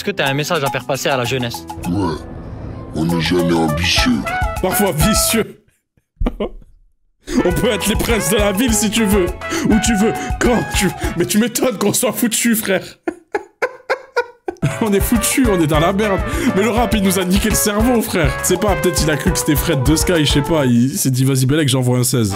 Est-ce que t'as un message à faire passer à la jeunesse? Ouais, on n'est jamais ambitieux. Parfois vicieux. On peut être les princes de la ville si tu veux. Où tu veux, quand tu veux. Mais tu m'étonnes qu'on soit foutu, frère. On est foutu, on est dans la merde. Mais le rap, il nous a niqué le cerveau, frère. C'est pas, peut-être il a cru que c'était Fred de Sky, je sais pas. Il s'est dit, vas-y, Bellec, j'envoie un 16.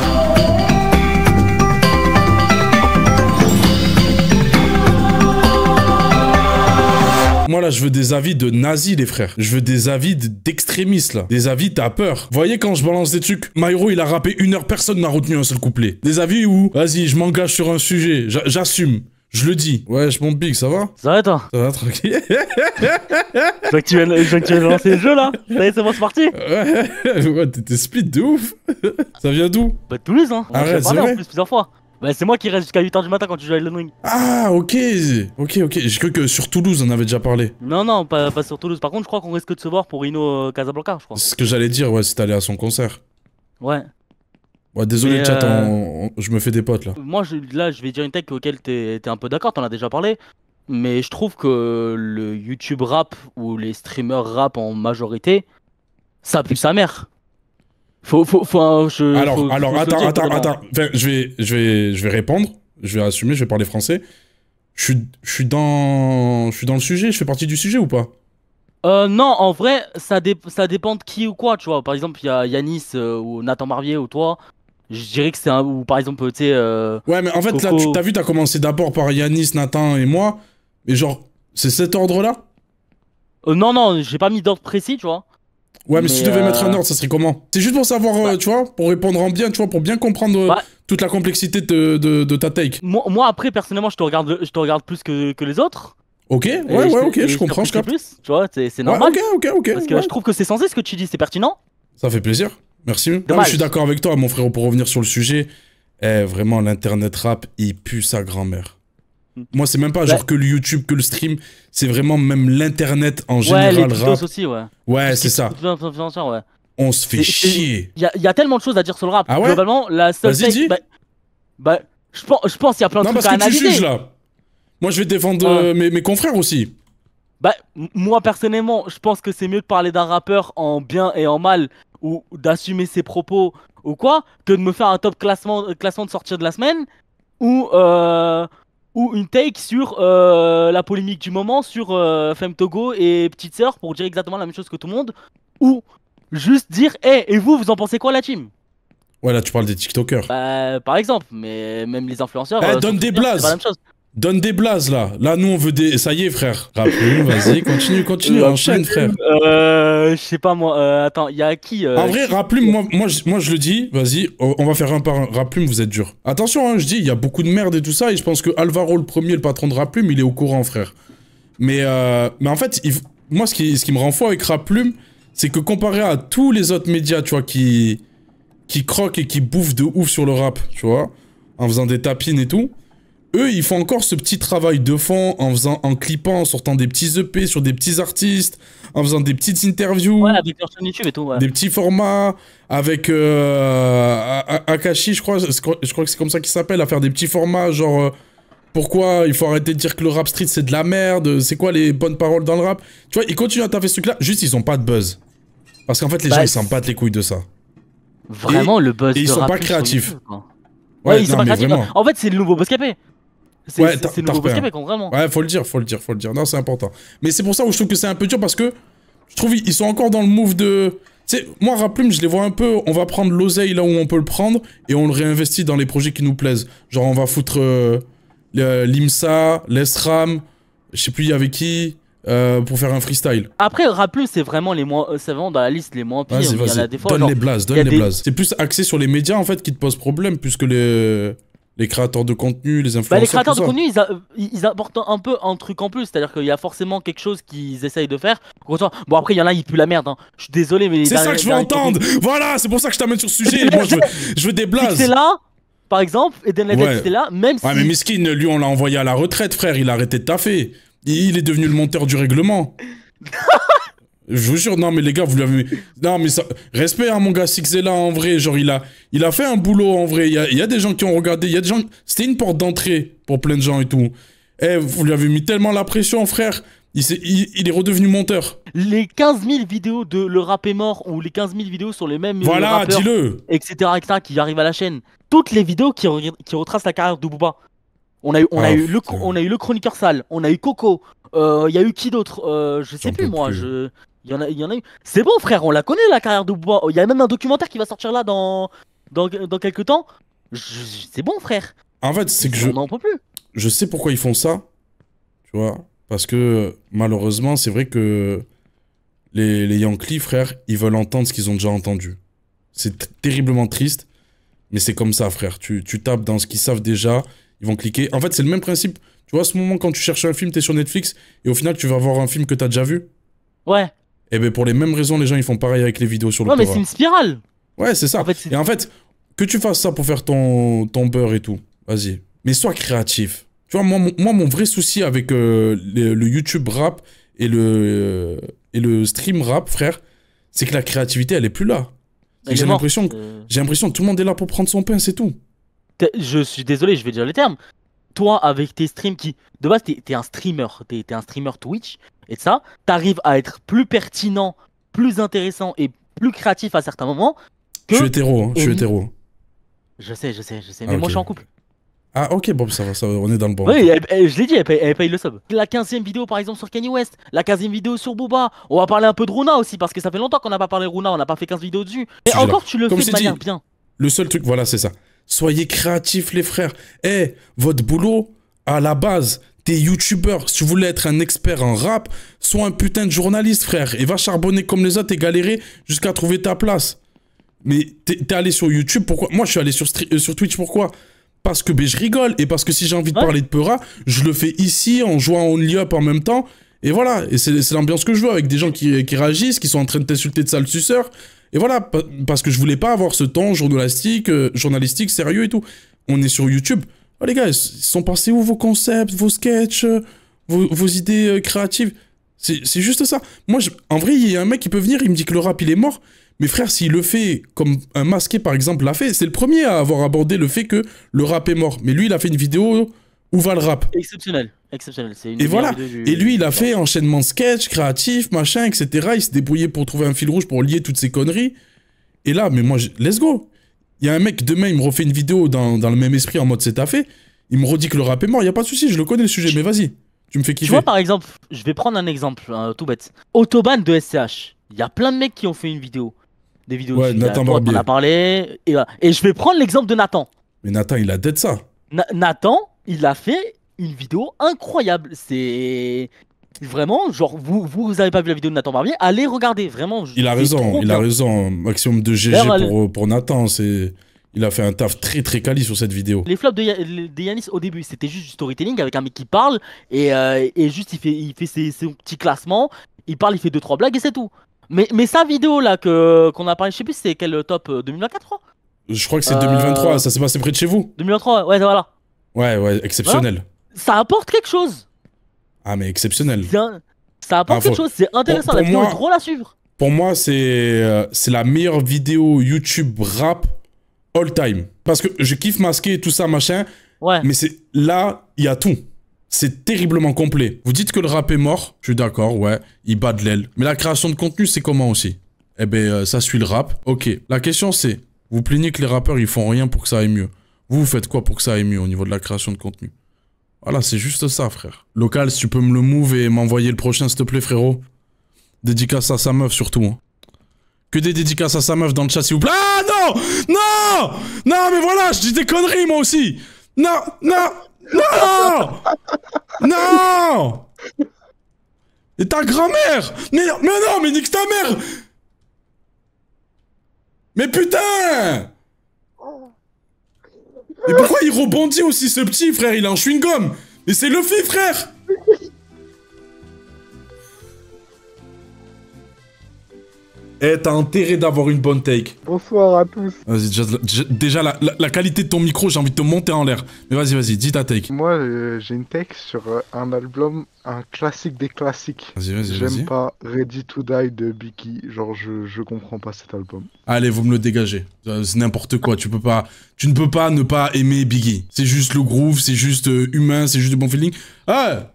Moi là, je veux des avis de nazis, les frères. Je veux des avis d'extrémistes, là. Des avis, t'as peur. Vous voyez, quand je balance des trucs, Myro, il a rappé 1 heure, personne n'a retenu un seul couplet. Des avis où, vas-y, je m'engage sur un sujet, j'assume. Je le dis. Ouais, je monte big, ça va? Ça va, toi? Ça va, tranquille. Je vois que tu viens de lancer le jeu, là. Ça y est, c'est bon, c'est parti. Ouais, t'étais split de ouf. Ça vient d'où? Bah, de Toulouse, hein. Arrête, parlé c'est vrai en plus plusieurs fois. Bah, c'est moi qui reste jusqu'à 8h du matin quand tu joues à Elden Ring. Ah, ok. Ok. J'ai cru que sur Toulouse, on avait déjà parlé. Non, pas sur Toulouse. Par contre, je crois qu'on risque de se voir pour Ino Casablanca, je crois. C'est ce que j'allais dire, ouais, si t'allais à son concert. Ouais. Ouais, désolé, Mais, chat, je me fais des potes, là. Moi, là, je vais dire une tech auquel t'es un peu d'accord, t'en as déjà parlé. Mais je trouve que le YouTube rap ou les streamers rap en majorité, ça pue sa mère. Alors, attends. Enfin, je vais répondre. Je vais assumer, je vais parler français. Je suis dans le sujet, je fais partie du sujet ou pas? Non, en vrai, ça dépend de qui ou quoi, tu vois. Par exemple, il y a Yanis ou Nathan Marvier ou toi. Je dirais que c'est un... Ou par exemple, tu sais... Ouais, mais en fait, Coco. là, t'as vu, t'as commencé d'abord par Yanis, Nathan et moi. Mais genre, c'est cet ordre-là? Non, j'ai pas mis d'ordre précis, tu vois. Ouais, mais si tu devais mettre un ordre, ça serait comment? C'est juste pour savoir, tu vois, pour répondre en bien, tu vois, pour bien comprendre toute la complexité de ta take. Moi, après, personnellement, je te regarde plus que les autres. Ok, ok, je comprends, je capte. Plus, tu vois, c'est normal. Ouais, ok. Parce que je trouve que c'est censé ce que tu dis, c'est pertinent. Ça fait plaisir, merci. Non, je suis d'accord avec toi, mon frérot, pour revenir sur le sujet. Vraiment, l'internet rap, il pue sa grand-mère. Moi, c'est même pas genre que le YouTube, que le stream, c'est vraiment même l'internet en général les rap. aussi, ouais. Ouais, c'est ça. Ouais. On se fait chier. Il y a tellement de choses à dire sur le rap. Ah ouais? Globalement, la seule Vas-y, dis. Je pense qu'il y a plein de trucs à analyser. Non, parce que tu juges là. Moi, je vais défendre mes confrères aussi. Moi, personnellement, je pense que c'est mieux de parler d'un rappeur en bien et en mal ou d'assumer ses propos ou quoi, que de me faire un top classement de sortir de la semaine ou une take sur la polémique du moment sur Femme Togo et Petite Sœur pour dire exactement la même chose que tout le monde, ou juste dire et vous en pensez quoi, la team? Ouais, là tu parles des TikTokers. Par exemple, mais même les influenceurs. Donne des blazes. C'est pas la même chose. Donne des blazes là. Là nous on veut des. Ça y est frère. Rappelons, vas-y, continue, enchaîne frère. Je sais pas moi. Attends, il y a qui En vrai, Raplume, moi je le dis, vas-y, on va faire un par un. Raplume, vous êtes dur. Attention, hein, je dis, il y a beaucoup de merde et tout ça, et je pense que Alvaro, le premier, le patron de Raplume, il est au courant, frère. Mais en fait, moi, ce qui me rend fou avec Raplume, c'est que comparé à tous les autres médias, tu vois, qui croquent et qui bouffent de ouf sur le rap, tu vois, en faisant des tapines et tout, eux, ils font encore ce petit travail de fond en clippant, en sortant des petits EP sur des petits artistes, en faisant des petites interviews. Ouais, avec leur chaîne YouTube et tout, ouais. Des petits formats, avec Akashi, je crois que c'est comme ça qu'il s'appelle, à faire des petits formats, genre... pourquoi il faut arrêter de dire que le rap street c'est de la merde, c'est quoi les bonnes paroles dans le rap? Tu vois, ils continuent à taffer ce truc-là, juste ils ont pas de buzz. Parce qu'en fait, les gens, ils s'en battent les couilles de ça. Vraiment, le buzz et ils de sont rap pas créatifs. Ouais, ils sont non, pas mais créatifs. vraiment. En fait, c'est le nouveau Boskapé. C'est le nouveau Boskapé, vraiment. Ouais, faut le dire. Non, c'est important. Mais c'est pour ça où je trouve que c'est un peu dur, parce que je trouve ils sont encore dans le move de... Tu sais, moi, Raplume, je les vois un peu, on va prendre l'oseille là où on peut le prendre, et on le réinvestit dans les projets qui nous plaisent. Genre, on va foutre l'IMSA, l'ESRAM, je sais plus il y avait qui, pour faire un freestyle. Après, Raplume, c'est vraiment c'est vraiment dans la liste les moins pires. Vas-y, il y en a des fois, donne genre, les blazes. C'est plus axé sur les médias, en fait, qui te posent problème, plus que les créateurs de contenu, les influenceurs. Les créateurs de contenu, ils apportent un peu un truc en plus, c'est-à-dire qu'il y a forcément quelque chose qu'ils essayent de faire. Bon, après, il y en a, ils puent la merde, hein. Je suis désolé, mais... C'est ça que je veux entendre. Voilà, c'est pour ça que je t'amène sur ce sujet. Moi, je veux des blazes. C'est là, par exemple, Eden Level, c'était là, même si... Ouais, mais Miskin, lui, on l'a envoyé à la retraite, frère. Il a arrêté de taffer. Il est devenu le monteur du règlement. Je vous jure, non mais les gars, vous l'avez... Non mais ça... Respect à mon gars Sixella, en vrai, genre il a fait un boulot, en vrai, il y a des gens qui ont regardé, il y a des gens... C'était une porte d'entrée pour plein de gens et tout. Vous lui avez mis tellement la pression, frère. Il est redevenu monteur. Les 15 000 vidéos de Le Rap est mort ou les 15 000 vidéos sur les mêmes Voilà, rappeurs, dis-le. etc., qui arrivent à la chaîne. Toutes les vidéos qui retracent la carrière de Booba. On a eu le chroniqueur sale, on a eu Coco, il y a eu qui d'autre, je sais plus moi, il y en a eu. C'est bon frère, on la connaît la carrière de Booba. Il y a même un documentaire qui va sortir là dans quelques temps. C'est bon frère. En fait, c'est que on n'en peut plus. Je sais pourquoi ils font ça, tu vois, parce que malheureusement, c'est vrai que les Yankees, frère, ils veulent entendre ce qu'ils ont déjà entendu. C'est terriblement triste, mais c'est comme ça, frère. Tu tapes dans ce qu'ils savent déjà, ils vont cliquer. En fait, c'est le même principe. Tu vois, à ce moment, quand tu cherches un film, t'es sur Netflix, et au final, tu vas voir un film que t'as déjà vu. Ouais. Et ben pour les mêmes raisons, les gens, ils font pareil avec les vidéos sur le Ouais, mais Torah. c'est une spirale. Ouais, c'est ça. En fait, et en fait, que tu fasses ça pour faire ton beurre et tout, vas-y. Mais sois créatif. Tu vois, moi mon vrai souci avec le YouTube rap et le stream rap, frère, c'est que la créativité, elle est plus là. J'ai l'impression que tout le monde est là pour prendre son pain, c'est tout. Je suis désolé, je vais dire les termes. Toi, avec tes streams qui... De base, t'es un streamer. T'es un streamer Twitch. Et ça, t'arrives à être plus pertinent, plus intéressant et plus créatif à certains moments que... Je suis hétéro, hein, je suis hétéro. Je sais. Mais moi, je suis en couple. Ah, ok, bon, ça va, on est dans le bon. Oui, je l'ai dit, elle paye le sub. La 15e vidéo, par exemple, sur Kanye West. La 15e vidéo sur Booba. On va parler un peu de Runa aussi, parce que ça fait longtemps qu'on n'a pas parlé de Runa. On n'a pas fait 15 vidéos dessus. Mais encore, tu le fais de manière bien. Le seul truc, voilà, c'est ça. Soyez créatifs, les frères. Votre boulot, à la base, t'es youtubeur. Si tu voulais être un expert en rap, sois un putain de journaliste, frère. Et va charbonner comme les autres et galérer jusqu'à trouver ta place. Mais t'es allé sur YouTube, pourquoi? Moi, je suis allé sur Twitch, pourquoi? Parce que je rigole, et parce que si j'ai envie de parler de Peura, je le fais ici, en jouant à Only Up en même temps, et voilà, et c'est l'ambiance que je veux, avec des gens qui réagissent, qui sont en train de t'insulter de sale suceur, et voilà, parce que je voulais pas avoir ce ton journalistique, sérieux et tout. On est sur YouTube. Oh les gars, ils sont passés où vos concepts, vos sketchs, vos idées créatives? C'est juste ça. Moi, en vrai, il y a un mec qui peut venir, il me dit que le rap, il est mort. Mais frère, s'il le fait comme un masqué, par exemple, l'a fait, c'est le premier à avoir abordé le fait que le rap est mort. Mais lui, il a fait une vidéo où va le rap. Exceptionnel. Et voilà. Et lui, il a fait enchaînement de sketch, créatif, machin, etc. Il s'est débrouillé pour trouver un fil rouge pour lier toutes ces conneries. Et là, mais moi, let's go. Il y a un mec, demain, il me refait une vidéo dans le même esprit, en mode c'est taffé. Il me redit que le rap est mort. Il n'y a pas de souci, je le connais le sujet, mais vas-y. Tu me fais kiffer. Tu vois, par exemple, je vais prendre un exemple tout bête. Autobahn de SCH. Il y a plein de mecs qui ont fait une vidéo. Des vidéos ouais, Nathan Barbier. On a parlé. Et je vais prendre l'exemple de Nathan. Mais Nathan, il a dead ça. Nathan, il a fait une vidéo incroyable. C'est vraiment, genre, vous avez pas vu la vidéo de Nathan Barbier, allez regarder, vraiment. Il a raison. Maximum de GG pour Nathan. Il a fait un taf très très quali sur cette vidéo. Les flops de Yanis au début, c'était juste du storytelling avec un mec qui parle et juste il fait ses petits classements. Il parle, il fait 2-3 blagues et c'est tout. Mais sa vidéo là qu'on a parlé, je sais plus c'est quel top 2024 3 Je crois que c'est 2023, ça s'est passé près de chez vous. 2023, ouais voilà. Ouais, exceptionnel. Voilà. Ça apporte quelque chose. Ah mais exceptionnel. Ça apporte quelque chose, c'est intéressant, la vidéo est drôle à suivre. Pour moi c'est la meilleure vidéo YouTube rap all time. Parce que je kiffe masquer tout ça machin, ouais. Mais là, il y a tout. C'est terriblement complet. Vous dites que le rap est mort, je suis d'accord, ouais, il bat de l'aile. Mais la création de contenu, c'est comment aussi? Eh ben, ça suit le rap. Ok, la question c'est, vous plaignez que les rappeurs, ils font rien pour que ça aille mieux. Vous faites quoi pour que ça aille mieux au niveau de la création de contenu? Voilà, c'est juste ça, frère. Local, si tu peux me le move et m'envoyer le prochain, s'il te plaît, frérot. Dédicace à sa meuf, surtout. Hein. Que des dédicaces à sa meuf dans le chat, s'il vous plaît. Ah, non! Non! Non, mais voilà, je dis des conneries, moi aussi! Non! Et ta grand-mère! Mais non, mais nique ta mère! Mais putain! Mais pourquoi il rebondit aussi, ce petit, frère? Il est en chewing-gum! Mais c'est Luffy, frère! Eh, t'as intérêt d'avoir une bonne take. Bonsoir à tous. Vas-y, déjà la qualité de ton micro, j'ai envie de te monter en l'air. Mais vas-y, dis ta take. Moi, j'ai une take sur un album, un classique des classiques. Vas-y. J'aime pas Ready to Die de Biggie. Genre, je comprends pas cet album. Allez, vous me le dégagez. C'est n'importe quoi. Tu ne peux pas ne pas aimer Biggie. C'est juste le groove, c'est juste humain, c'est juste du bon feeling. Ah,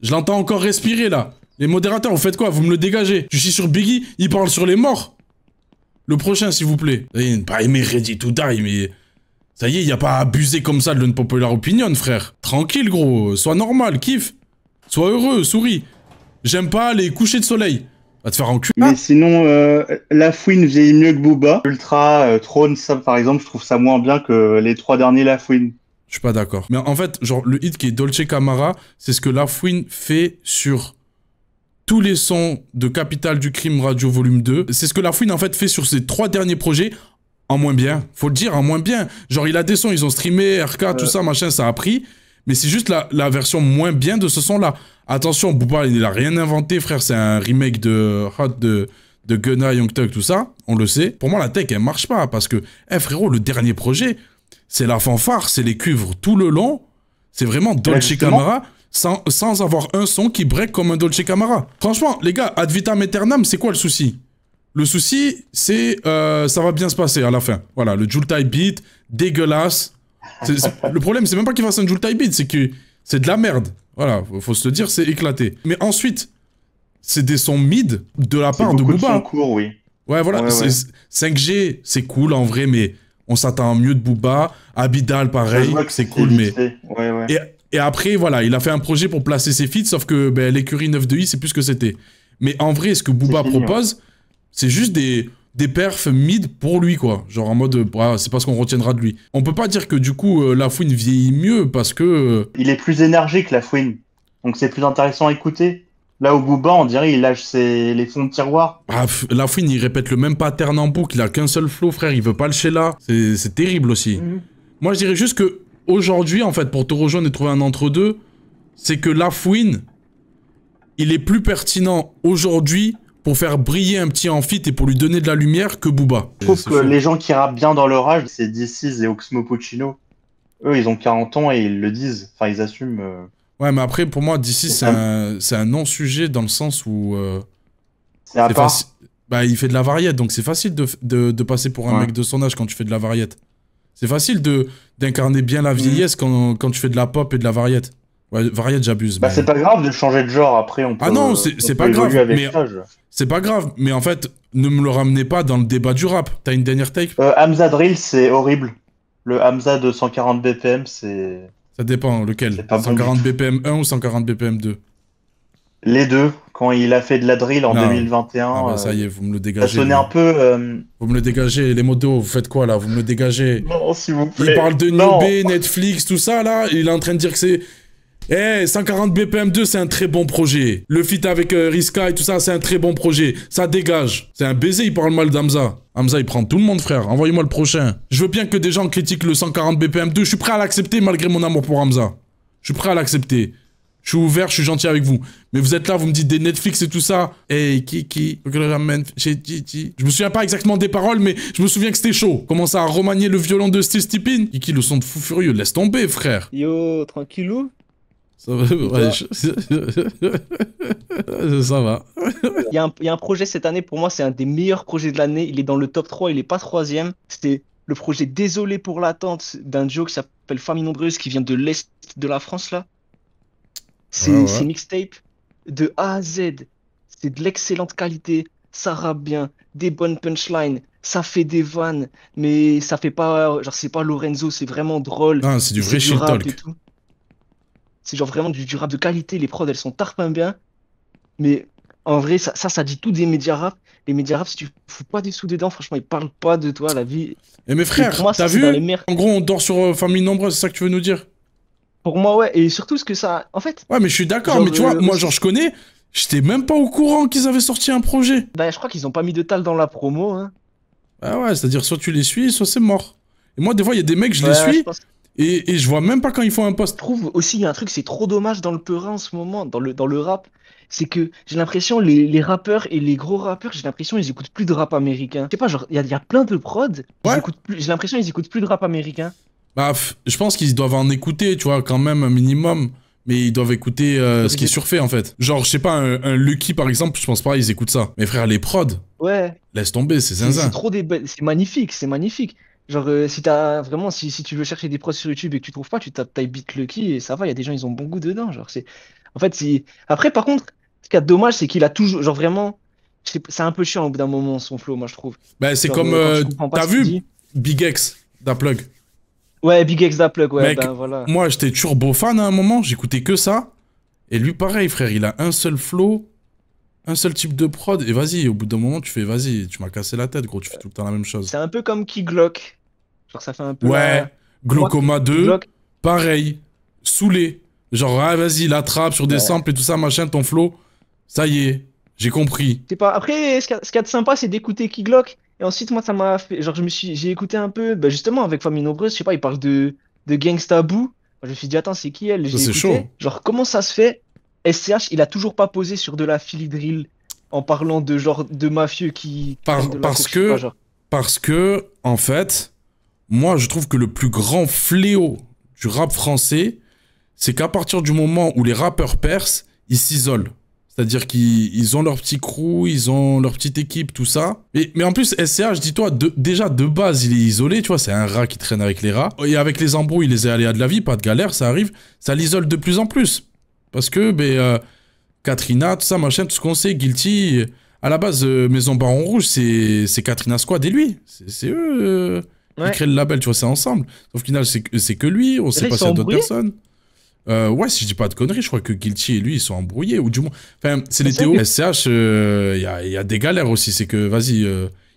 je l'entends encore respirer là. Les modérateurs, vous faites quoi? Vous me le dégagez. Je suis sur Biggie, il parle sur les morts. Le prochain, s'il vous plaît. Pas aimer Ready to Die, mais... Ça y est, y a pas à abuser comme ça de l'unpopular opinion, frère. Tranquille, gros. Sois normal, kiffe. Sois heureux, souris. J'aime pas les couchers de soleil. Va te faire enculer. Mais sinon, Lafouine vieillit mieux que Booba. Ultra, Throne, ça, par exemple, je trouve ça moins bien que les 3 derniers Lafouine. Je suis pas d'accord. Mais en fait, genre, le hit qui est Dolce Camara, c'est ce que Lafouine fait sur tous les sons de Capital du Crime Radio Volume 2. C'est ce que Lafouine, en fait, fait sur ses 3 derniers projets. En moins bien. Faut le dire, en moins bien. Genre, il a des sons, ils ont streamé, RK, tout ça, machin, ça a pris. Mais c'est juste la version moins bien de ce son-là. Attention, Booba, il a rien inventé, frère. C'est un remake de Hot de Gunna, Young Thug, tout ça. On le sait. Pour moi, la tech, elle marche pas. Parce que, frérot, le dernier projet, c'est la fanfare, c'est les cuivres tout le long. C'est vraiment Dolce Camara, sans avoir un son qui break comme un Dolce Camara. Franchement, les gars, ad vitam aeternam, c'est quoi le souci? Le souci, c'est ça va bien se passer à la fin. Voilà, le Joule Type Beat, dégueulasse. Le problème, c'est même pas qu'il fasse un Joule Type Beat, c'est que c'est de la merde. Voilà, faut se le dire, c'est éclaté. Mais ensuite, c'est des sons mid de la part de Booba. C'est sons courts, oui. Ouais, voilà, 5G, c'est cool en vrai, mais on s'attend mieux de Booba. Abidal, pareil, c'est cool, mais... Et après, voilà, il a fait un projet pour placer ses feats, sauf que l'écurie 9 de I, c'est plus ce que c'était. Mais en vrai, ce que Booba propose... C'est juste des perfs mid pour lui, quoi. Genre en mode, c'est pas ce qu'on retiendra de lui. On peut pas dire que du coup, Lafouine vieillit mieux parce que... Il est plus énergique, Lafouine. Donc c'est plus intéressant à écouter. Là où Booba, on dirait, il lâche les fonds de tiroir. Lafouine, il répète le même pattern en boucle. Il a qu'un seul flow, frère. Il veut pas le là. C'est terrible aussi. Moi, je dirais juste que aujourd'hui, en fait, pour te rejoindre et trouver un entre-deux, c'est que Lafouine, il est plus pertinent aujourd'hui pour faire briller un petit amphithéâtre et pour lui donner de la lumière que Booba. Je trouve que les gens qui rappent bien dans leur âge, c'est DC's et Oxmo Puccino. Eux, ils ont 40 ans et ils le disent. Enfin, ils assument. Ouais, mais après, pour moi, DC, c'est un non-sujet dans le sens où... c'est à part. Bah, il fait de la variette, donc c'est facile de passer pour un mec de son âge quand tu fais de la variette. C'est facile d'incarner bien la vieillesse quand tu fais de la pop et de la variette. Ouais, variette, j'abuse. Bah, c'est pas grave de changer de genre, après on peut... Ah non, c'est pas grave, mais... C'est pas grave, mais en fait, ne me le ramenez pas dans le débat du rap. T'as une dernière take? Hamza Drill, c'est horrible. Le Hamza de 140 BPM, c'est... Ça dépend, lequel? 140 BPM 1 ou 140 BPM 2? Les deux, quand il a fait de la drill en 2021. Ah bah ça y est, vous me le dégagez. Ça sonnait un peu... Vous me le dégagez, les modos, vous faites quoi là? Vous me le dégagez. Non, s'il vous plaît. Il parle de Nobé, Netflix, tout ça là, il est en train de dire que c'est... 140 BPM 2, c'est un très bon projet. Le feat avec Riska et tout ça, c'est un très bon projet. Ça dégage. C'est un baiser, il parle mal d'Hamza. Hamza, il prend tout le monde, frère. Envoyez-moi le prochain. Je veux bien que des gens critiquent le 140 BPM 2. Je suis prêt à l'accepter malgré mon amour pour Hamza. Je suis prêt à l'accepter. Je suis ouvert, je suis gentil avec vous. Mais vous êtes là, vous me dites des Netflix et tout ça. Kiki, faut que je ramène chez Titi. Je me souviens pas exactement des paroles, mais je me souviens que c'était chaud. Commencer à remanier le violon de Steel Stippin. Kiki, le son de fou furieux. Laisse tomber, frère. Yo, tranquillou. Ça va, ouais, ça va. Il y a un projet cette année, pour moi, c'est un des meilleurs projets de l'année. Il est dans le top 3, il est pas 3ème. C'était le projet Désolé pour l'attente d'un duo qui s'appelle Famille Nombreuse, qui vient de l'Est de la France, là. C'est mixtape de A à Z. C'est de l'excellente qualité. Ça rappe bien, des bonnes punchlines. Ça fait des vannes, mais ça fait pas... Genre, c'est pas Lorenzo, c'est vraiment drôle. Ah, c'est du vrai shit talk. C'est genre vraiment du rap de qualité, les prods elles sont tarpin bien, mais en vrai ça dit tout des médias rap. Les médias rap, si tu fous pas des sous dedans, franchement ils parlent pas de toi, la vie. Et mes frères, t'as vu? En gros on dort sur Famille Nombreuse, c'est ça que tu veux nous dire? Pour moi ouais, et surtout ce que ça... En fait... Ouais mais je suis d'accord, mais tu vois, moi genre je connais, j'étais même pas au courant qu'ils avaient sorti un projet. Bah je crois qu'ils ont pas mis de tal dans la promo, hein. Ah ouais, c'est-à-dire soit tu les suis, soit c'est mort. Et moi des fois il y a des mecs, je les suis... Et je vois même pas quand ils font un post. Je trouve aussi, il y a un truc, c'est trop dommage dans le peurin en ce moment, dans le rap. C'est que j'ai l'impression, les rappeurs et les gros rappeurs, j'ai l'impression, ils écoutent plus de rap américain. Je sais pas, genre, il y a plein de prods, j'ai l'impression, ils écoutent plus de rap américain. Bah, je pense qu'ils doivent en écouter, tu vois, quand même, un minimum. Mais ils doivent écouter ce qui est surfait, en fait. Genre, je sais pas, un Lucky, par exemple, je pense pas, ils écoutent ça. Mais frère, les prods, laisse tomber, c'est zinzin. C'est trop c'est magnifique, c'est magnifique. Genre, si t'as vraiment, si tu veux chercher des prods sur YouTube et que tu trouves pas, tu tapes Type Beat Lucky et ça va, il y a des gens, ils ont bon goût dedans. Genre, c'est. En fait, après, par contre, Ce qu'il y a de dommage, c'est qu'il a toujours, genre vraiment, c'est un peu chiant au bout d'un moment son flow, moi je trouve. Bah, c'est Genre, comme. quand tu comprends pas T'as ce qu'il vu dit. Big X d'Aplug? Ouais, Big X d'Aplug, ouais, Mec, ben voilà. moi, j'étais turbo fan à un moment, j'écoutais que ça. Et lui, pareil, frère, il a un seul flow, un seul type de prod. Et vas-y, au bout d'un moment, tu fais, vas-y, tu m'as cassé la tête, gros, tu fais tout le temps la même chose. C'est un peu comme Key Glock. Genre ça fait un peu. Ouais, Glaucoma 2, Glock. pareil, saoulé. Genre, ah, vas-y, la trappe sur des Ouais. samples et tout ça, machin, ton flow. Ça y est, j'ai compris. C'est pas. Après, ce qu'il y a de sympa, c'est d'écouter Key Glock. Et ensuite, moi, ça m'a fait. Genre, j'ai écouté un peu. Bah, justement, avec Famille Nombreuse, je sais pas, il parle de Gangsta Boo. Moi, je me suis dit, attends, c'est qui elle? J'ai c'est écouté. chaud. Genre, comment ça se fait? SCH, il a toujours pas posé sur de la Philly Drill en parlant de genre de mafieux qui. prennent de la Parce coke, je sais pas, que, genre. parce que, en fait, moi, je trouve que le plus grand fléau du rap français, c'est qu'à partir du moment où les rappeurs percent, ils s'isolent. C'est-à-dire qu'ils ont leur petit crew, ils ont leur petite équipe, tout ça. Mais en plus, SCH, dis-toi, déjà de base, il est isolé, tu vois, c'est un rat qui traîne avec les rats. Et avec les embrouilles, les aléas de la vie, pas de galère, ça arrive, ça l'isole de plus en plus. Parce que, Katrina, tout ça, machin, tout ce qu'on sait, Guilty, à la base, Maison Baron Rouge, c'est Katrina Squad et lui. C'est eux qui Ouais. créent le label, tu vois, c'est ensemble. Au final, c'est que lui, on sait là, pas ils s'il y a sont d'autres embrouillés personnes. Ouais, si je dis pas de conneries, je crois que Guilty et lui, ils sont embrouillés, ou du moins... Enfin, c'est les C'est ça théories. que- SCH, il y a des galères aussi, c'est que, vas-y,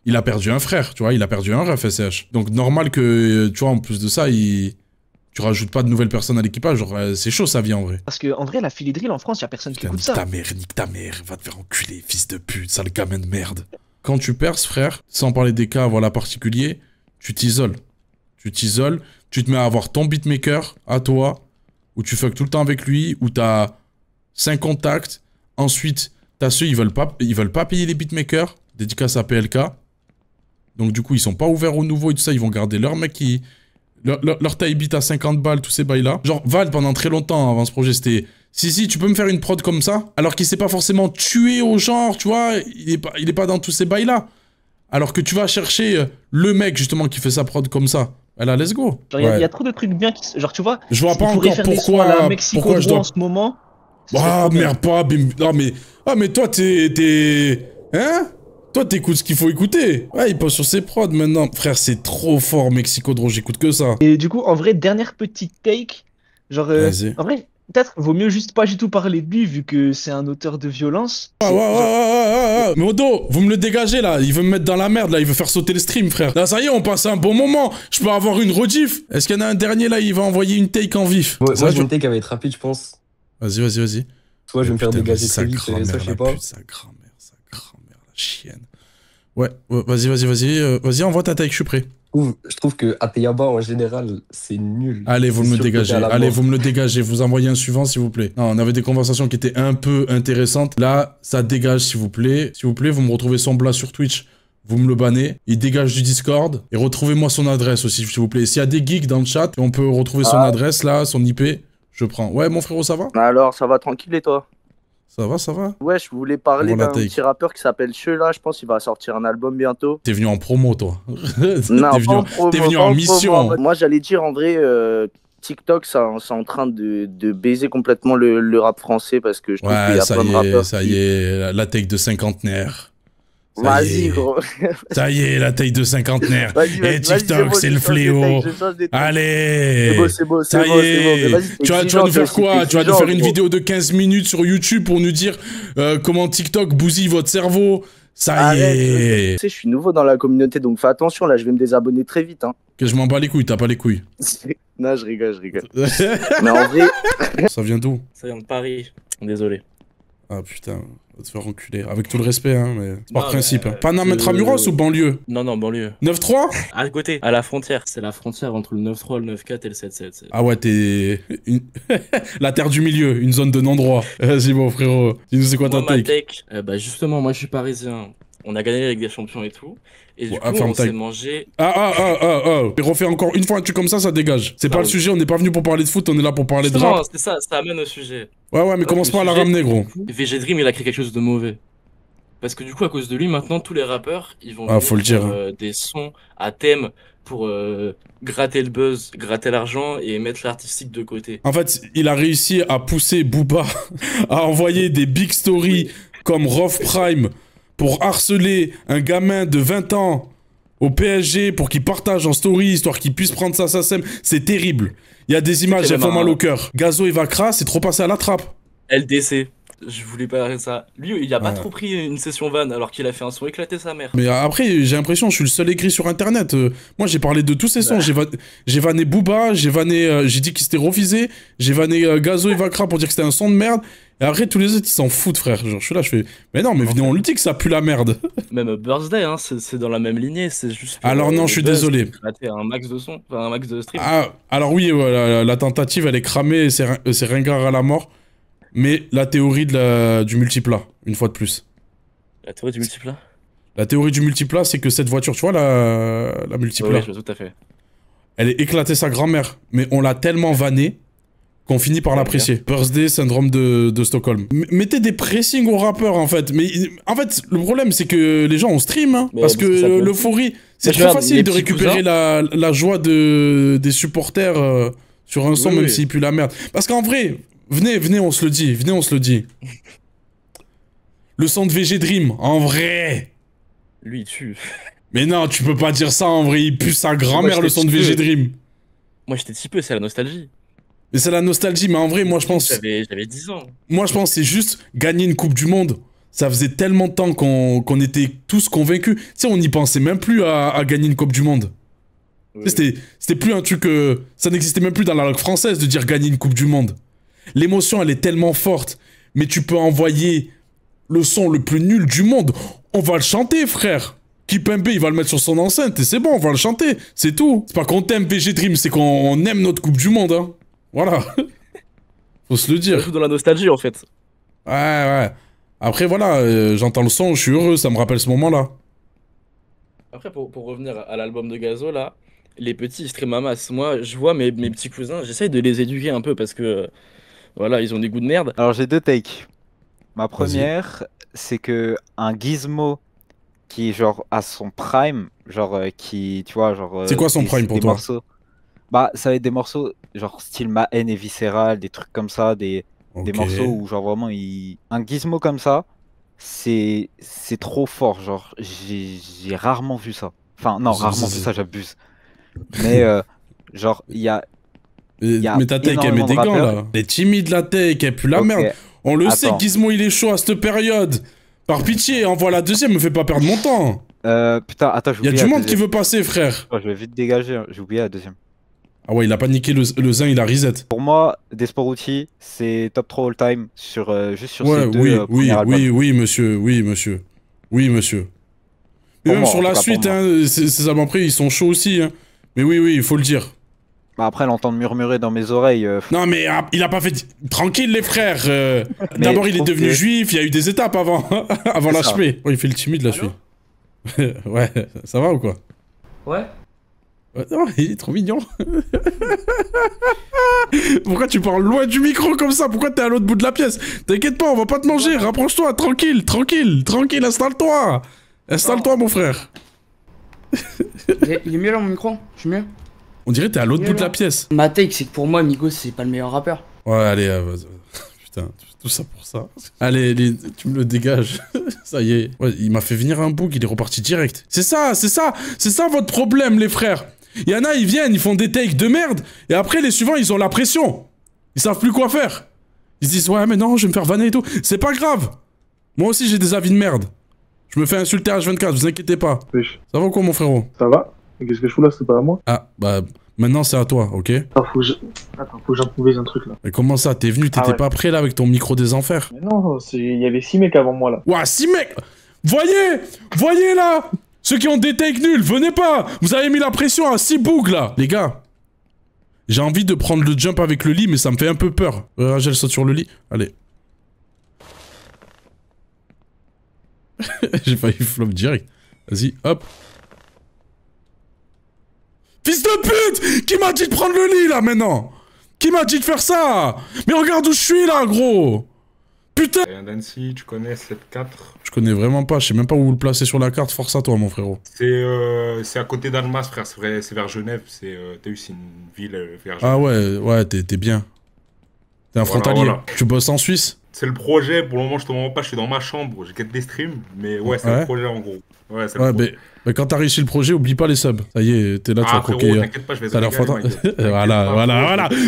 il a perdu un frère, tu vois, il a perdu un ref, SCH. Donc, normal que, tu vois, en plus de ça, tu rajoutes pas de nouvelles personnes à l'équipage, genre, c'est chaud sa vie, en vrai. Parce que en vrai, la Philly Drill en France, y a personne qui Putain, écoute nique ça. ta mère, va te faire enculer, fils de pute, sale gamin de merde. Quand tu perces, frère, sans parler des cas, voilà, particuliers, tu t'isoles. Tu t'isoles, tu te mets à avoir ton beatmaker, à toi, où tu fuck tout le temps avec lui, où t'as 5 contacts, ensuite, t'as ceux, ils veulent pas payer les beatmakers, dédicace à PLK, donc du coup, ils sont pas ouverts au nouveau et tout ça, ils vont garder leur mec qui... Leur taille beat à 50 balles, tous ces bails-là. Genre, Val, pendant très longtemps, avant ce projet, c'était... Si, tu peux me faire une prod comme ça, alors qu'il s'est pas forcément tué au genre, tu vois, il est pas dans tous ces bails-là. Alors que tu vas chercher le mec, justement, qui fait sa prod comme ça. Bah là, let's go. Genre, il y Ouais. a trop de trucs bien qui. Genre, tu vois. Je vois pas il pourrait encore faire des sons à la Mexico pourquoi je dois... en ce moment. ce serait Ah, trop bien. merde, pas... Ah, mais toi, t'es... Hein? Toi, t'écoutes ce qu'il faut écouter. Ouais, il pose sur ses prods maintenant. Frère, c'est trop fort, Mexico Draw, j'écoute que ça. Et du coup, en vrai, dernière petite take. Genre, Vas-y. en vrai, peut-être vaut mieux juste pas du tout parler de lui vu que c'est un auteur de violence. Ouais. Modo, vous me le dégagez là, il veut me mettre dans la merde là, il veut faire sauter le stream frère. Là ça y est, on passe un bon moment, je peux avoir une rediff. Est-ce qu'il y en a un dernier là, il va envoyer une take en vif? Moi, Ça, j'ai une take qui va être rapide, je pense. Vas-y. Soit je vais me faire Putain, dégager vas-y, très vite, ça, je sais la pas. pute, sa grand-mère, la chienne. Ouais, vas-y, envoie ta take, je suis prêt. Je trouve que Ateyaba, en général, c'est nul. Allez, vous C'est me le surcoté dégagez, à la allez, mort. vous me le dégagez, vous envoyez un suivant s'il vous plaît. Non, on avait des conversations qui étaient un peu intéressantes. Là, ça dégage s'il vous plaît. S'il vous plaît, vous me retrouvez son blas sur Twitch. Vous me le bannez, il dégage du Discord, et retrouvez-moi son adresse aussi, s'il vous plaît. S'il y a des geeks dans le chat, on peut retrouver son adresse là, son IP, je prends. Ouais, mon frérot, ça va? Alors, ça va tranquille et toi? Ça va? Ouais, je voulais parler Voilà, d'un take. petit rappeur qui s'appelle Chela, je pense qu'il va sortir un album bientôt. T'es venu en promo, toi. Non, T'es venu, t'es venu en mission. Moi, j'allais dire, en vrai, TikTok, c'est en train de baiser complètement le rap français parce que je trouve qu'il y Ouais, a plein de rappeurs. ça y est, la take de cinquantenaire. Ça y Vas-y, est. gros. Ça y est, la taille de cinquantenaire. Vas-y, Et TikTok, c'est le fléau. Allez. C'est beau, Ça y est. Tu vas nous faire quoi? Tu vas nous faire une vidéo de 15 minutes sur YouTube pour nous dire comment TikTok bousille votre cerveau. Ça y est. Tu sais, je suis nouveau dans la communauté, donc fais attention, là, je vais me désabonner très vite. Hein. Que je m'en bats les couilles, t'as pas les couilles. Non, je rigole. Mais en vrai... Ça vient d'où? Ça vient de Paris. Désolé. Ah putain, va te faire enculer. Avec tout le respect, hein, mais c'est par Non, principe. mais, Hein. Paname Intramuros ou banlieue? Non, banlieue. 9-3? À côté, à la frontière. C'est la frontière entre le 9-3, le 9-4 et le 7-7. Ah ouais, t'es... la terre du milieu, une zone de non-droit. Vas-y, mon frérot. Dis-nous c'est quoi ta Ma take? bah justement, moi je suis parisien. On a gagné avec des champions et tout. Et du coup, ferme on ta- s'est mangé. Et refais encore une fois un truc comme ça dégage. C'est pas le sujet, on n'est pas venu pour parler de foot, on est là pour parler de Justement, rap. c'est ça amène au sujet. Ouais, mais commence pas à la ramener, gros. VG Dream, il a créé quelque chose de mauvais. Parce que du coup, à cause de lui, maintenant, tous les rappeurs, ils vont faut le dire. faire, des sons à thème pour gratter le buzz, gratter l'argent et mettre l'artistique de côté. En fait, il a réussi à pousser Booba à envoyer des big stories comme Rough Prime pour harceler un gamin de 20 ans au PSG pour qu'il partage en story, histoire qu'il puisse prendre ça, c'est terrible. Il y a des images, elles font mal au cœur. Gazo et Vakra, c'est trop passé à la trappe. LDC. Je voulais pas arrêter ça. Lui, il a pas trop pris une session van alors qu'il a fait un son éclater sa mère. Mais après, j'ai l'impression que je suis le seul écrit sur internet. Moi, j'ai parlé de tous ces sons. J'ai vanné Booba, j'ai dit qu'il s'était refusé, j'ai vanné Gazo et Vakra pour dire que c'était un son de merde. Et après, tous les autres, ils s'en foutent, frère. Genre, je suis là, je fais. Mais non, mais venez, on lui dit que ça pue la merde. Même Birthday, hein, c'est dans la même lignée. C'est juste. Alors, non, je suis désolé. Un max de son, enfin, un max de stream. Ah, alors, oui, la tentative, elle est cramée, c'est ringard à la mort. Mais la théorie du multiplat, une fois de plus. La théorie du multiplat? La théorie du multiplat, c'est que cette voiture, tu vois, la multiplat. Oui, je vois tout à fait. Elle est éclatée sa grand-mère, mais on l'a tellement vannée qu'on finit par l'apprécier. Birthday, syndrome de Stockholm. Mettez des pressings aux rappeurs, en fait. Mais en fait, le problème, c'est que les gens, on stream, hein, parce que l'euphorie, c'est trop facile de récupérer la joie des supporters sur un son, même s'il pue la merde. Parce qu'en vrai... Venez, on se le dit. Le son de VG Dream, en vrai. Lui, il tue. Mais non, tu peux pas dire ça, en vrai. Il pue sa grand-mère, le son de VG Dream. Moi, j'étais petit peu, c'est la nostalgie. Mais c'est la nostalgie, mais en vrai, moi, je pense... J'avais 10 ans. Moi, je pense que c'est juste gagner une Coupe du Monde. Ça faisait tellement de temps qu'on était tous convaincus. Tu sais, on n'y pensait même plus à gagner une Coupe du Monde. Oui. C'était plus un truc... ça n'existait même plus dans la langue française de dire gagner une Coupe du Monde. L'émotion, elle est tellement forte. Mais tu peux envoyer le son le plus nul du monde. On va le chanter, frère. Kipembe, il va le mettre sur son enceinte et c'est bon, on va le chanter. C'est tout. C'est pas qu'on t'aime VG Dream, c'est qu'on aime notre Coupe du Monde. Hein. Voilà. Faut se le dire. C'est tout dans la nostalgie, en fait. Ouais. Après, voilà, j'entends le son, je suis heureux, ça me rappelle ce moment-là. Après, pour revenir à l'album de Gazo, là, les petits, ils streament à masse. Moi, je vois mes petits cousins, j'essaye de les éduquer un peu parce que... Voilà, ils ont des goûts de merde. Alors j'ai deux takes. Ma première, c'est que un Gizmo qui genre à son prime, genre qui, tu vois, genre... c'est quoi son prime pour toi? Morceaux, bah ça va être des morceaux genre style Ma haine est viscérale, des trucs comme ça, des morceaux où genre vraiment un Gizmo comme ça, c'est trop fort, genre j'ai rarement vu ça. Enfin non, rarement vu ça, j'abuse. Mais genre il y a... Mais ta take, elle met des gants, là. Elle est timide, la take, elle pue la merde. On le sait, Gizmo, il est chaud à cette période. Par pitié, envoie la deuxième, me fais pas perdre mon temps. Putain, attends, j'ai oublié. Il y a du monde qui veut passer, frère. Oh, je vais vite dégager, hein. J'ai oublié la deuxième. Ah ouais, il a pas niqué le zin, il a reset. Pour moi, Desporuti, c'est top 3 all time juste sur ces deux oui, monsieur. Et même sur la suite, hein, ces albums après, ils sont chauds aussi. Hein. Mais oui, il faut le dire. Bah après, l'entendre murmurer dans mes oreilles... Non, mais il a pas fait... Tranquille, les frères. D'abord, il est devenu juif, il y a eu des étapes avant, avant l'HP. Oh, il fait le timide, là, celui. Ouais, ça va ou quoi? Ouais. Non, il est trop mignon. Pourquoi tu parles loin du micro comme ça? Pourquoi t'es à l'autre bout de la pièce? T'inquiète pas, on va pas te manger. Rapproche-toi, tranquille, installe-toi. Installe-toi, mon frère. Il est mieux là, mon micro? Je suis mieux? On dirait que t'es à l'autre bout de la pièce. Ma take, c'est que pour moi, Migos, c'est pas le meilleur rappeur. Ouais, allez, putain, tout ça pour ça. Allez, tu me le dégages. Ça y est. Ouais, il m'a fait venir un bouc, il est reparti direct. C'est ça votre problème, les frères. Il y en a, ils viennent, ils font des takes de merde, et après, les suivants, ils ont la pression. Ils savent plus quoi faire. Ils se disent, ouais, mais non, je vais me faire vanner et tout. C'est pas grave. Moi aussi, j'ai des avis de merde. Je me fais insulter H24, vous inquiétez pas. Wesh. Ça va ou quoi, mon frérot? Ça va? Qu'est-ce que je fous là? C'est pas à moi? Ah, bah, maintenant c'est à toi, ok? Attends, faut que j'improvise un truc là. Mais comment ça? T'es venu, t'étais pas prêt là avec ton micro des enfers? Mais non, il y avait 6 mecs avant moi là. Ouah, 6 mecs! Voyez là! Ceux qui ont des takes nuls, venez pas! Vous avez mis la pression à 6 bougs là! Les gars, j'ai envie de prendre le jump avec le lit, mais ça me fait un peu peur. Rachel saute sur le lit, allez. J'ai failli flop direct. Vas-y, hop. Fils de pute! Qui m'a dit de prendre le lit, là, maintenant? Qui m'a dit de faire ça? Mais regarde où je suis, là, gros! Putain! Dancy, tu connais 7-4? Je connais vraiment pas, je sais même pas où vous le placer sur la carte, force à toi, mon frérot. C'est à côté d'Annemasse, frère, c'est vers Genève, t'as vu, c'est une ville vers Genève. Ah ouais, t'es bien. T'es un frontalier. Voilà. Tu bosses en Suisse? C'est le projet, pour le moment je te mens pas, je suis dans ma chambre, j'ai des streams, mais ouais, c'est le projet en gros. Ouais, c'est le projet. Mais quand t'as réussi le projet, oublie pas les subs. Ça y est, t'es là, tu vas croquer. T'inquiète pas, je vais te régaler,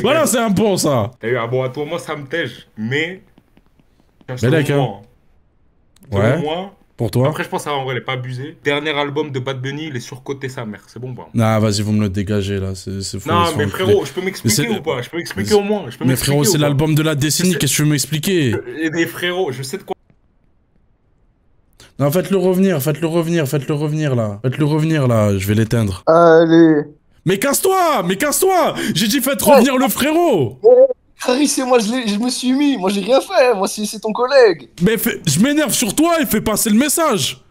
Voilà, c'est un bon ça. T'as vu, bon, à toi, moi ça me tège, mais... Mais d'accord. Ouais. Moi, pour toi. Après, je pense en vrai, elle est pas abusée. Dernier album de Bad Bunny, il est surcoté sa mère. C'est bon, pas. Nah, vas-y, vous me le dégagez là. C'est faux. Non, mais frérot, je peux m'expliquer ou pas? Je peux m'expliquer au moins. Mais frérot, c'est l'album de la décennie. Qu'est-ce que tu veux m'expliquer? Et des frérots, je sais de quoi. Non, faites-le revenir là. Faites-le revenir là. Je vais l'éteindre. Allez. Mais casse-toi. J'ai dit faites revenir le frérot. Harry, c'est moi, je me suis mis. Moi, j'ai rien fait. Moi, c'est ton collègue. Mais je m'énerve sur toi et fais passer le message.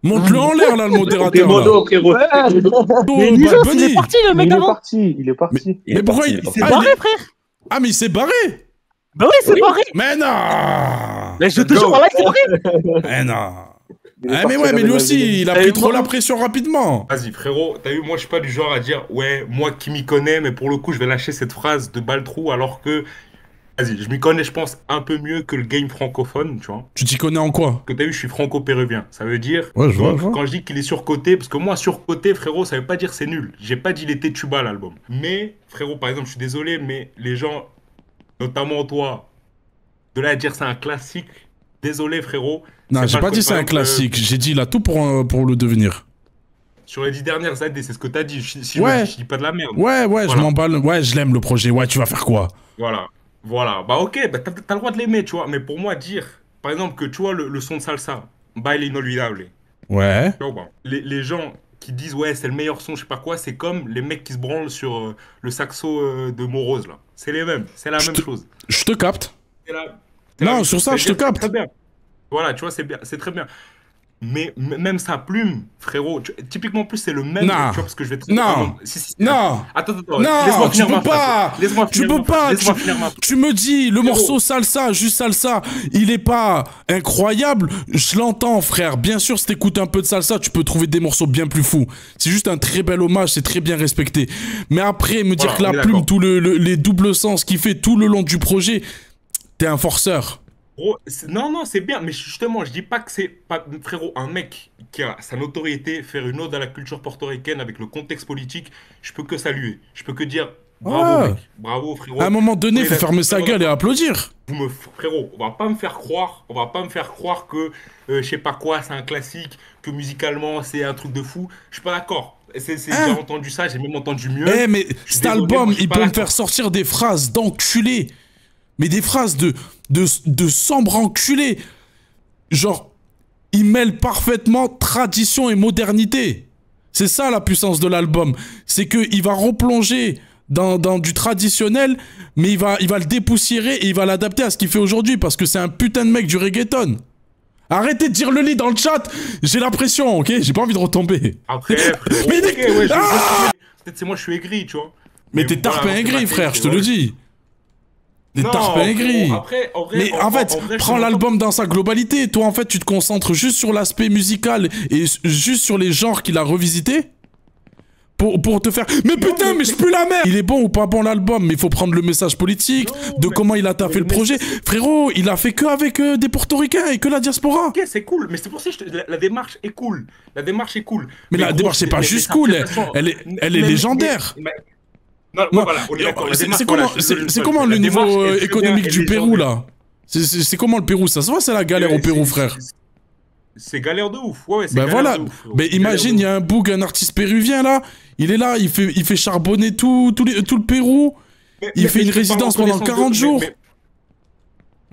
Monte-le en l'air, là, le modérateur. T'es modo, frérot. Mais Nizos, il est parti, le mec avant. Il est parti. Mais pourquoi il s'est barré, frère? Ah, mais il s'est barré. Bah oui, c'est barré. Mais non. Mais je te jure, par là, c'est barré. Mais non. Ah mais ouais, mais lui aussi, il a pris trop la pression rapidement. Vas-y frérot, t'as vu, moi je suis pas du genre à dire ouais, moi qui m'y connais, mais pour le coup je vais lâcher cette phrase de Baltrou alors que, vas-y, je m'y connais je pense un peu mieux que le game francophone, tu vois. Tu t'y connais en quoi? Que t'as vu, je suis franco-péruvien, ça veut dire, ouais, je vois. Quand je dis qu'il est surcoté, parce que moi surcoté frérot, ça veut pas dire c'est nul. J'ai pas dit il était tuba l'album. Mais frérot, par exemple, je suis désolé, mais les gens, notamment toi, de là à dire c'est un classique, désolé frérot. Non, j'ai pas dit c'est un classique, j'ai dit il a tout pour le devenir. Sur les 10 dernières années, c'est ce que t'as dit, si ouais. Je dis pas de la merde. Ouais, voilà. Je m'emballe, ouais, je l'aime le projet, ouais, tu vas faire quoi? Voilà, bah ok, bah t'as le droit de l'aimer, tu vois, mais pour moi, dire, par exemple, que tu vois le son de salsa, Baile Inolvidable. Ouais. Tu vois, les gens qui disent, ouais, c'est le meilleur son, je sais pas quoi, c'est comme les mecs qui se branlent sur le saxo de Morose, là. C'est les mêmes, c'est la même chose. Je te capte. Non, sur ça, je te capte. Très bien. Voilà, tu vois, c'est bien, c'est très bien. Mais même sa plume, frérot, typiquement plus c'est le même. Non. Tu vois, parce que je vais te... Non. Non. Attends. Non, tu peux pas. Tu peux pas. Finir tu me dis, le morceau salsa, juste salsa, il est pas incroyable. Je l'entends, frère. Bien sûr, si t'écoutes un peu de salsa, tu peux trouver des morceaux bien plus fous. C'est juste un très bel hommage, c'est très bien respecté. Mais après, me dire que la plume, tous les doubles sens qu'il fait tout le long du projet, t'es un forceur. Non, c'est bien, mais justement, je dis pas que c'est pas, frérot, un mec qui a sa notoriété, faire une ode à la culture portoricaine avec le contexte politique, je peux que saluer. Je peux que dire bravo, mec, bravo, frérot. À un moment donné, il faut fermer sa gueule et applaudir. Frérot, on va pas me faire croire que je sais pas quoi, c'est un classique, que musicalement c'est un truc de fou. Je suis pas d'accord. J'ai entendu ça, j'ai même entendu mieux. Mais cet album, il peut me faire sortir des phrases d'enculé. Mais des phrases de sombre enculé. Genre, il mêle parfaitement tradition et modernité. C'est ça la puissance de l'album. C'est qu'il va replonger dans du traditionnel, mais il va le dépoussiérer et il va l'adapter à ce qu'il fait aujourd'hui parce que c'est un putain de mec du reggaeton. Arrêtez de dire le lit dans le chat. J'ai la pression, ok? J'ai pas envie de retomber. Après, peut-être c'est moi je suis aigri, tu vois. Mais t'es tarpin aigri, frère, je te le dis. Des tarpins aigris. Mais en fait, prends l'album dans sa globalité. Toi, en fait, tu te concentres juste sur l'aspect musical et juste sur les genres qu'il a revisités pour te faire. Mais putain, mais je pue la merde. Il est bon ou pas bon l'album, mais il faut prendre le message politique, de comment il a taffé le projet. Frérot, il a fait que avec des portoricains et que la diaspora. Ok, c'est cool, mais c'est pour ça que la démarche est cool. La démarche est cool. Mais la démarche, c'est pas juste cool, elle est légendaire. Non, voilà, c'est comment le niveau économique du Pérou, là? C'est comment le Pérou? Ça se voit, c'est la galère au Pérou, frère. C'est galère de ouf. Ouais, ben voilà. Mais imagine, il y a un boug, un artiste péruvien, là. Il est là, il fait charbonner tout le Pérou. Il fait une résidence pendant 40 jours.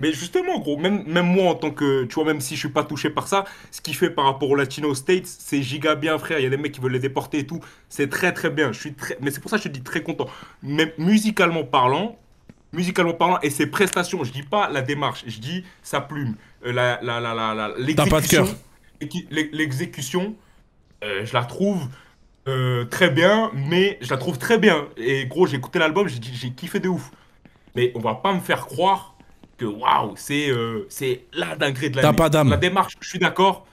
Mais justement, gros, même moi en tant que, tu vois, même si je suis pas touché par ça, ce qu'il fait par rapport aux Latino States, c'est giga bien, frère. Il y a des mecs qui veulent les déporter et tout. C'est très très bien. Mais c'est pour ça que je te dis très content. Même musicalement parlant, et ses prestations, je dis pas la démarche, je dis sa plume, l'exécution. T'as pas de cœur. L'exécution, je la trouve très bien, mais je la trouve très bien. Et gros, j'ai écouté l'album, j'ai kiffé de ouf. Mais on va pas me faire croire que waouh, c'est la dinguerie de l'année. T'as pas d'âme. La démarche, je suis d'accord.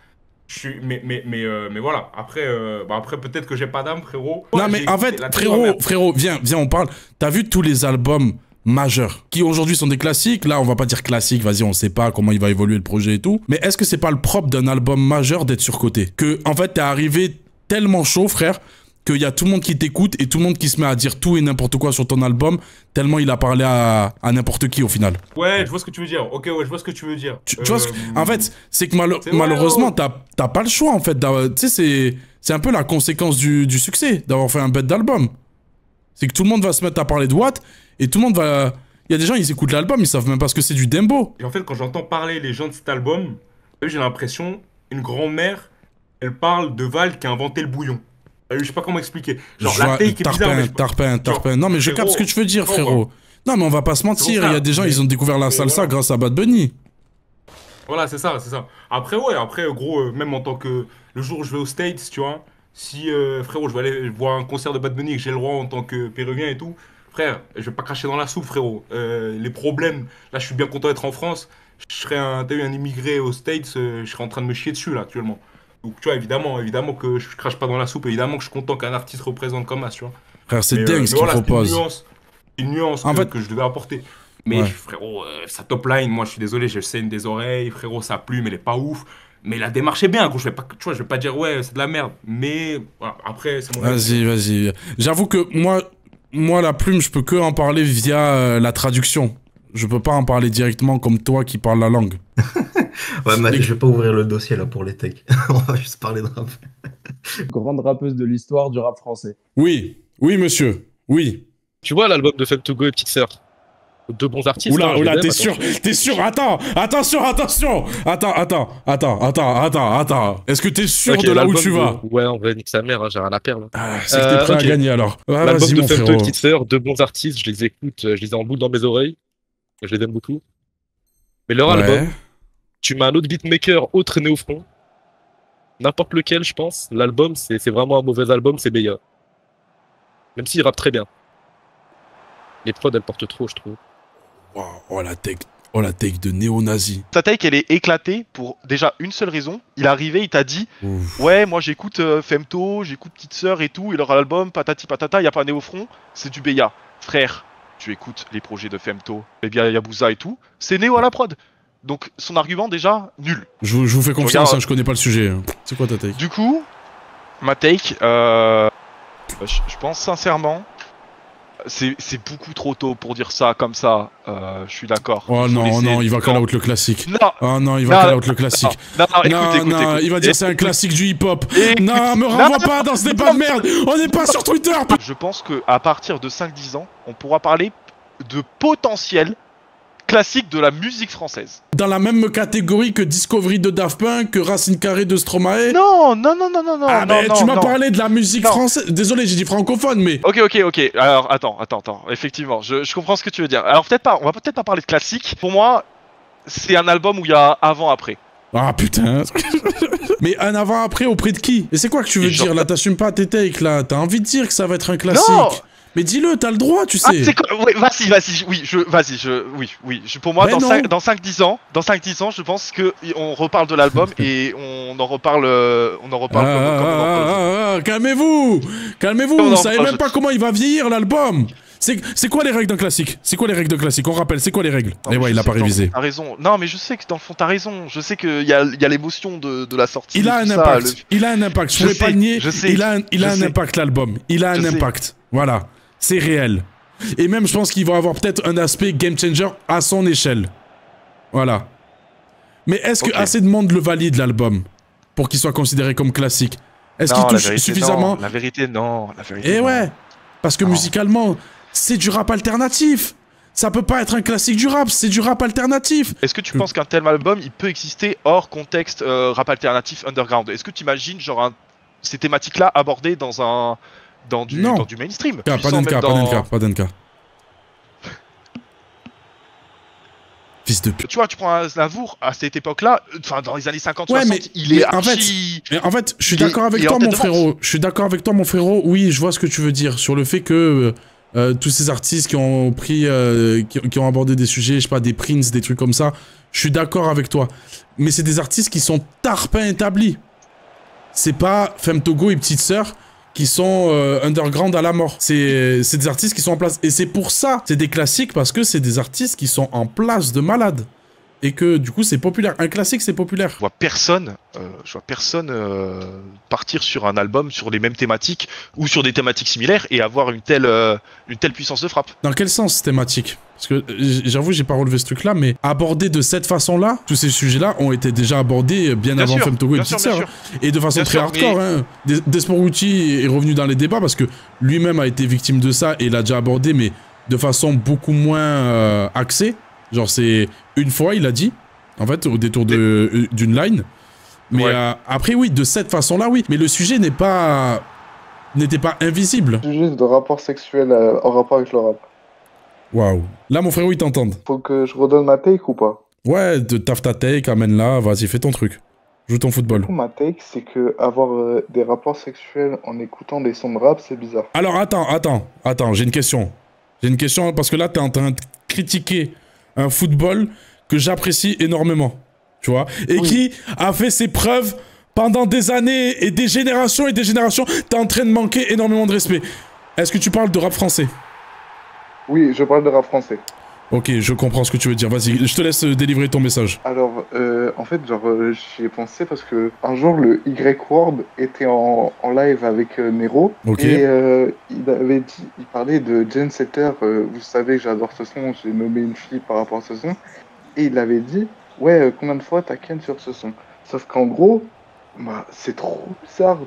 Mais voilà. Après, après peut-être que j'ai pas d'âme, frérot. Non, mais en fait, frérot, viens, on parle. T'as vu tous les albums majeurs qui aujourd'hui sont des classiques? Là, on va pas dire classique, vas-y, on sait pas comment il va évoluer le projet et tout. Mais est-ce que c'est pas le propre d'un album majeur d'être surcoté? Que, en fait, t'es arrivé tellement chaud, frère, qu'il y a tout le monde qui t'écoute et tout le monde qui se met à dire tout et n'importe quoi sur ton album, tellement il a parlé à n'importe qui au final. Ouais, je vois ce que tu veux dire. Ok, ouais, je vois ce que tu veux dire. Tu vois en fait, c'est que malheureusement, t'as pas le choix, en fait. Tu sais, c'est un peu la conséquence du succès d'avoir fait un bête d'album. C'est que tout le monde va se mettre à parler de Watt et tout le monde va... Il y a des gens, ils écoutent l'album, ils savent même pas ce que c'est du Dembo. Et en fait, quand j'entends parler les gens de cet album, j'ai l'impression, une grand-mère, elle parle de Val qui a inventé le bouillon. Je sais pas comment expliquer. Genre, la take est bizarre. Tarpin. Non, mais je capte ce que tu veux dire, frérot. Non, mais on va pas se mentir. Il y a des gens, ils ont découvert la salsa grâce à Bad Bunny. Voilà, c'est ça. Après, gros, même en tant que... Le jour où je vais aux States, tu vois, si, frérot, je vais aller voir un concert de Bad Bunny et que j'ai le droit en tant que péruvien et tout, frère, je vais pas cracher dans la soupe, frérot. Les problèmes... Là, je suis bien content d'être en France. Je serais un immigré aux States, je serais en train de me chier dessus, là, actuellement. Donc, tu vois, évidemment que je crache pas dans la soupe, évidemment que je suis content qu'un artiste représente comme ça, tu vois. Frère, c'est dingue ce qu'il propose. C'est une nuance que je devais apporter. Mais frérot, sa top line, moi je suis désolé, je saigne des oreilles, frérot, sa plume, elle est pas ouf. Mais la démarche est bien, gros, je vais pas dire ouais, c'est de la merde. Mais voilà, après, c'est mon avis. Vas-y. J'avoue que moi, la plume, je peux que en parler via la traduction. Je peux pas en parler directement comme toi qui parles la langue. Ouais, mais je vais pas ouvrir le dossier là pour les techs. On va juste parler de rap. Grande rappeuse de l'histoire du rap français. Oui, monsieur. Oui. Tu vois l'album de Femme to Go et Petite Sœur? Deux bons artistes. Oula, t'es sûr? Attends. Est-ce que t'es sûr de là où tu vas? Ouais, on va nique sa mère, hein, j'ai rien à perdre. C'est que t'es prêt à gagner alors. L'album de Femme to Go et Petite Sœur, deux bons artistes, je les écoute, je les ai en boucle dans mes oreilles. Je les aime beaucoup. Mais leur album, tu mets un autre beatmaker autre Néofront, n'importe lequel, je pense, l'album, c'est vraiment un mauvais album, c'est meilleur. Même s'il rappe très bien. Les prods, elles portent trop, je trouve. Wow, oh la take de néo-nazi. Ta take, elle est éclatée pour déjà une seule raison. Il est arrivé, il t'a dit ouais, moi j'écoute Femto, j'écoute Petite Sœur et tout, et leur album, patati patata, y a pas Néofront, c'est du Béa. Frère, tu écoutes les projets de Femto, et bien Yabusa et tout, c'est Néo à la prod. Donc son argument déjà, nul. Je vous fais confiance, je connais pas le sujet. C'est quoi ta take? Du coup, ma take, je pense sincèrement, c'est beaucoup trop tôt pour dire ça comme ça, je suis d'accord. Oh non, il va call out le classique. Non. Oh non, il va call out le classique. Non, écoute. Il va dire c'est un classique du hip-hop. Non, me renvoie pas dans ce débat de merde. On n'est pas sur Twitter. Je pense qu'à partir de 5-10 ans, on pourra parler de potentiel classique de la musique française. Dans la même catégorie que Discovery de Daft Punk, que Racine Carrée de Stromae. Non. Ah mais tu m'as parlé de la musique française. Désolé, j'ai dit francophone, mais... Ok. Alors, attends. Effectivement, je comprends ce que tu veux dire. Alors, on va peut-être pas parler de classique. Pour moi, c'est un album où il y a avant-après. Ah putain. Mais un avant-après auprès de qui? Et c'est quoi que tu veux dire là? T'assumes pas tes takes là? T'as envie de dire que ça va être un classique? Non. Mais dis-le, t'as le droit, tu sais. Ah, c'est quoi? Ouais, pour moi, dans 5-10 ans, je pense que on reparle de l'album et on en reparle calmez-vous, vous savez même pas comment il va vieillir l'album. C'est quoi les règles d'un classique? On rappelle, c'est quoi les règles? Et ouais, il a pas révisé. T'as raison. Non, mais je sais que dans le fond, t'as raison. Je sais qu'il y a l'émotion de la sortie. Il a un impact. Il a un impact. Je pourrais pas nier. Il a un impact, l'album. Il a un impact. Voilà. C'est réel. Et même, je pense qu'il va avoir peut-être un aspect game changer à son échelle. Voilà. Mais est-ce que assez de monde le valide, l'album, pour qu'il soit considéré comme classique? Est-ce qu'il touche suffisamment? La vérité, non. Et ouais. Parce que musicalement, c'est du rap alternatif. Ça peut pas être un classique du rap, c'est du rap alternatif. Est-ce que tu penses qu'un tel album, il peut exister hors contexte rap alternatif underground? Est-ce que tu imagines genre ces thématiques-là abordées dans du mainstream? Pas d'NK. Fils de pute. Tu vois, tu prends un Aznavour à cette époque-là, enfin dans les années 50-60, il est archi... En fait, je suis d'accord avec toi, mon frérot. Oui, je vois ce que tu veux dire sur le fait que tous ces artistes qui ont pris, qui ont abordé des sujets, je sais pas, des Prince, des trucs comme ça, je suis d'accord avec toi. Mais c'est des artistes qui sont tarpins établis. C'est pas Femtogo et Petite Sœur qui sont underground à la mort. C'est des artistes qui sont en place. Et c'est pour ça, c'est des classiques, parce que c'est des artistes qui sont en place de malade. Et que du coup c'est populaire. Un classique c'est populaire. Je vois personne partir sur un album sur les mêmes thématiques ou sur des thématiques similaires et avoir une telle puissance de frappe. Dans quel sens thématique? Parce que j'avoue j'ai pas relevé ce truc là, mais abordés de cette façon là, tous ces sujets là ont été déjà abordés bien avant Femtogo et Petite Sœur. Et de façon très hardcore. Hein. Desporucci est revenu dans les débats parce que lui-même a été victime de ça et l'a déjà abordé, mais de façon beaucoup moins axée. Genre c'est une fois il a dit, en fait au détour d'une line. Mais après oui, de cette façon-là oui. Mais le sujet n'était pas invisible. Juste de rapport sexuel en rapport avec le rap. Waouh. Là mon frérot ils t'entendent. Faut que je redonne ma take ou pas? Ouais, taffe ta take, amène-la, vas-y fais ton truc. Joue ton football. Du coup, ma take c'est que avoir des rapports sexuels en écoutant des sons de rap c'est bizarre. Alors attends, j'ai une question. J'ai une question parce que là t'es en train de critiquer un football que j'apprécie énormément, tu vois, et qui a fait ses preuves pendant des années et des générations, t'es en train de manquer énormément de respect. Est-ce que tu parles de rap français? Oui, je parle de rap français. Ok, je comprends ce que tu veux dire, vas-y, je te laisse délivrer ton message. Alors, en fait, genre, j'y ai pensé parce que un jour, le Y-Word était en live avec Nero, et il parlait de Jen Setter, vous savez que j'adore ce son, j'ai nommé une fille par rapport à ce son, et il avait dit, ouais, combien de fois t'as ken sur ce son? Sauf qu'en gros, bah, c'est trop bizarre.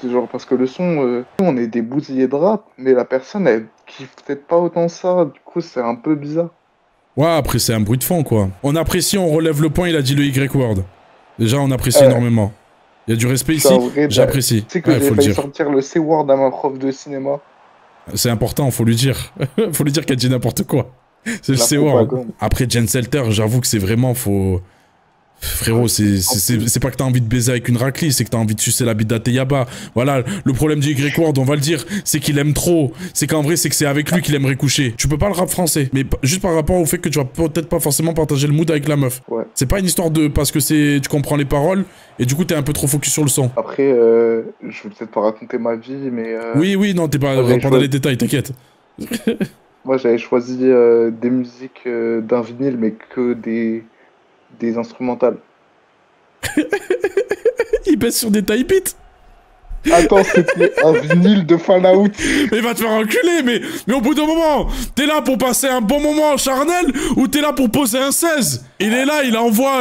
Genre parce que le son, on est des bousillés de rap, mais la personne elle kiffe peut-être pas autant ça, du coup c'est un peu bizarre. Ouais, après c'est un bruit de fond quoi. On apprécie, on relève le point, il a dit le Y-word. Déjà on apprécie énormément. Il y a du respect ici, j'apprécie. Tu sais que j'ai failli sortir le C-word à ma prof de cinéma. C'est important, faut lui dire. Faut lui dire qu'elle dit n'importe quoi. C'est le C-word. Après Jen Selter, j'avoue que c'est vraiment, faut... Frérot, c'est pas que t'as envie de baiser avec une raclée, c'est que t'as envie de sucer la bite d'Ateyaba. Voilà, le problème du Y-Word, on va le dire, c'est qu'il aime trop. C'est qu'en vrai, c'est que c'est avec lui qu'il aimerait coucher. Tu peux pas le rap français, mais juste par rapport au fait que tu vas peut-être pas forcément partager le mood avec la meuf. Ouais. C'est pas une histoire de... parce que tu comprends les paroles, et du coup t'es un peu trop focus sur le son. Après, je vais peut-être pas raconter ma vie, mais... Oui, non, t'es pas... Répondre dans les détails, t'inquiète. Moi, j'avais choisi des musiques d'un vinyle, mais que des instrumentales. Il baisse sur des type beats. Attends, c'était un vinyle de Fallout. Mais va te faire enculer, mais au bout d'un moment, t'es là pour passer un bon moment charnel ou t'es là pour poser un 16? Il est là, il envoie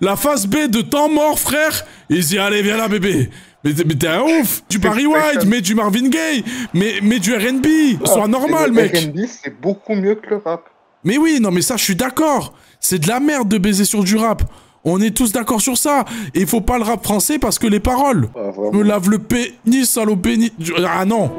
la phase B de temps mort, frère. Il dit, allez, viens là, bébé. Mais t'es un ouf. Du Barry White, mais du Marvin Gaye, mais du R&B. Sois normal, mec. Le R&B, c'est beaucoup mieux que le rap. Mais oui, non, mais ça, je suis d'accord. C'est de la merde de baiser sur du rap. On est tous d'accord sur ça. Et il faut pas le rap français parce que les paroles. Me lave le pénis, salope pénis. Ah non.